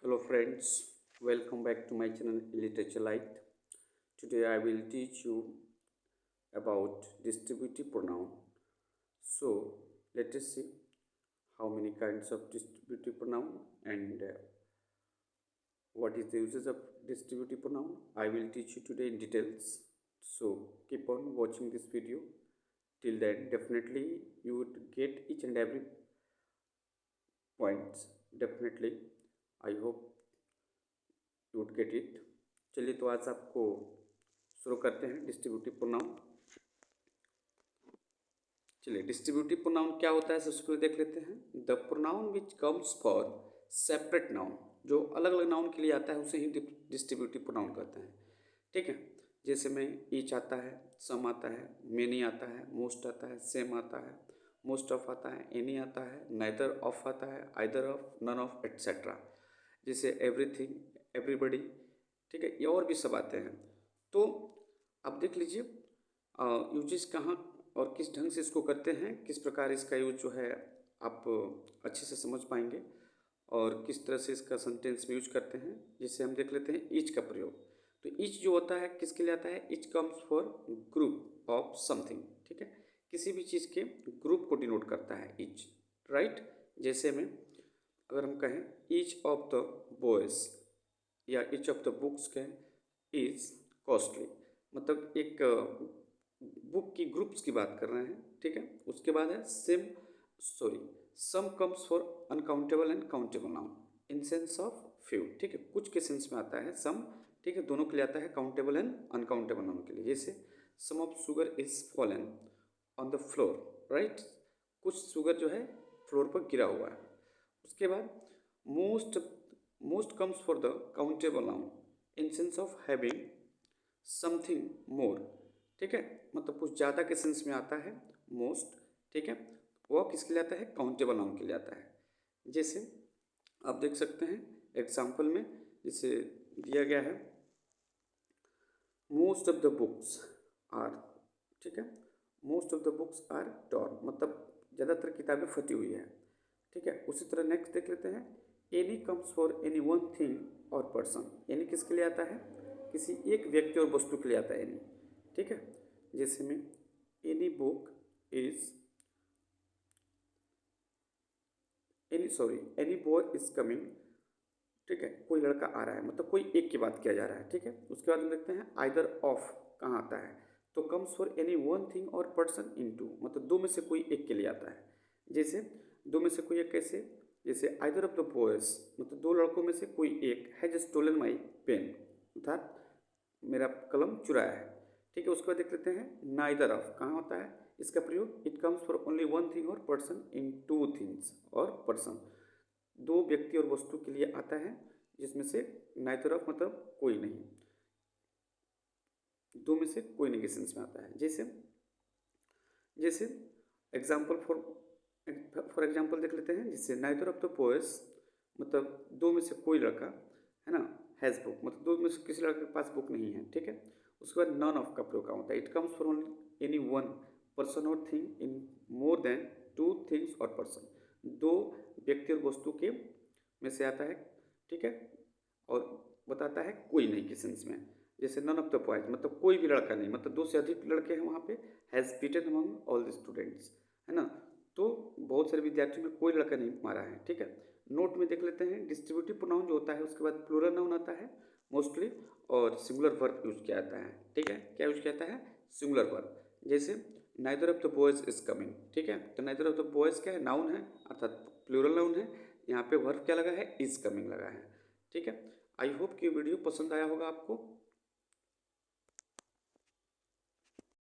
Hello friends, welcome back to my channel Literature Light. Today I will teach you about distributive pronoun. So let us see how many kinds of distributive pronoun and what is the uses of distributive pronoun. I will teach you today in details. So keep on watching this video till then. Definitely you would get each and every points. Definitely I hope you would get it. चलिए तो आज आपको शुरू करते हैं distributive pronoun. चलिए distributive pronoun क्या होता है सबसे पहले देख लेते हैं। The pronoun which comes for separate noun, जो अलग अलग नाउन के लिए आता है उसे ही डिस्ट्रीब्यूटिव प्रोनाउन कहते हैं। ठीक है, जैसे में ईच आता है, सम आता है, मेनी आता है, मोस्ट आता है, सेम आता है, मोस्ट ऑफ आता है, एनी आता है, नाइदर ऑफ आता है, either of, none of, et cetera. जैसे एवरीथिंग, एवरीबडी, ठीक है, ये और भी सब आते हैं। तो अब देख लीजिए यूजेस कहाँ और किस ढंग से इसको करते हैं, किस प्रकार इसका यूज जो है आप अच्छे से समझ पाएंगे और किस तरह से इसका सेंटेंस में यूज करते हैं। जैसे हम देख लेते हैं ईच का प्रयोग। तो ईच जो होता है किसके लिए आता है? Each comes for group of something. ठीक है, किसी भी चीज़ के ग्रुप को डिनोट करता है ईच, राइट। जैसे में अगर हम कहें ईच ऑफ द बॉयज़ या ईच ऑफ द बुक्स कहें इज़ कॉस्टली, मतलब एक बुक की ग्रुप्स की बात कर रहे हैं। ठीक है, उसके बाद है some comes for uncountable and countable noun in sense of few. ठीक है, कुछ के सेंस में आता है सम, ठीक है, दोनों के लिए आता है, काउंटेबल एंड अनकाउंटेबल नाउन के लिए। जैसे some of sugar is fallen on the floor, right, कुछ शुगर जो है फ्लोर पर गिरा हुआ है। उसके बाद most most comes for the countable noun in sense of having something more. ठीक है, मतलब कुछ ज़्यादा के सेंस में आता है मोस्ट। ठीक है, वह किसके लिए आता है? काउंटेबल नाउन के लिए आता है। जैसे आप देख सकते हैं एग्जाम्पल में, जैसे दिया गया है most of the books are, ठीक है, most of the books are torn, मतलब ज़्यादातर किताबें फटी हुई है। ठीक है, उसी तरह नेक्स्ट देख लेते हैं any comes for any one thing और पर्सन। एनी किसके लिए आता है? किसी एक व्यक्ति और वस्तु के लिए आता है एनी। ठीक है, जैसे में any book is any boy is coming. ठीक है, कोई लड़का आ रहा है, मतलब कोई एक की बात किया जा रहा है। ठीक है, उसके बाद हम देखते हैं आइदर ऑफ कहाँ आता है, तो comes for any one thing और पर्सन इनटू, मतलब दो में से कोई एक के लिए आता है। जैसे दो में से कोई एक कैसे? जैसे आइदर ऑफ द बॉयज, मतलब दो लड़कों में से कोई एक हैज स्टोलन माई पेन, अर्थात मेरा कलम चुराया है। ठीक है, उसके बाद देख लेते हैं नाइदर ऑफ कहाँ होता है इसका प्रयोग? It comes for only one thing और person in to things or person, दो व्यक्ति और वस्तु के लिए आता है, जिसमें से नाइदर ऑफ मतलब कोई नहीं, दो में से कोई नहीं के सेंस में आता है। जैसे जैसे एग्जाम्पल फॉर एग्जाम्पल देख लेते हैं, जैसे नाइदर ऑफ द बॉयज, मतलब दो में से कोई लड़का है ना, हैज़ बुक, मतलब दो में से किसी लड़के के पास बुक नहीं है। ठीक है, उसके बाद नॉन ऑफ का प्रयोग का होता है। It comes for only any one person or thing in more than two things or person, दो व्यक्ति और वस्तु के में से आता है। ठीक है, और बताता है कोई नहीं के सेंस में। जैसे नन ऑफ द बॉयज, मतलब कोई भी लड़का नहीं, मतलब दो से अधिक लड़के हैं वहाँ पे, has beaten among all the students, है ना, तो बहुत सारे विद्यार्थियों में कोई लड़का नहीं मारा है। ठीक है, नोट में देख लेते हैं डिस्ट्रीब्यूटिव प्रोनाउन जो होता है उसके बाद प्लूरल नाउन आता है मोस्टली, और सिंगुलर वर्ब यूज किया जाता है। ठीक है, क्या यूज किया जाता है? Singular verb. जैसे neither of the boys is coming. ठीक है, तो नाइदर ऑफ द बॉयज क्या है? नाउन है, अर्थात प्लूरल नाउन है। यहाँ पे वर्ब क्या लगा है? इज कमिंग लगा है। ठीक है, आई होप कि वीडियो पसंद आया होगा आपको।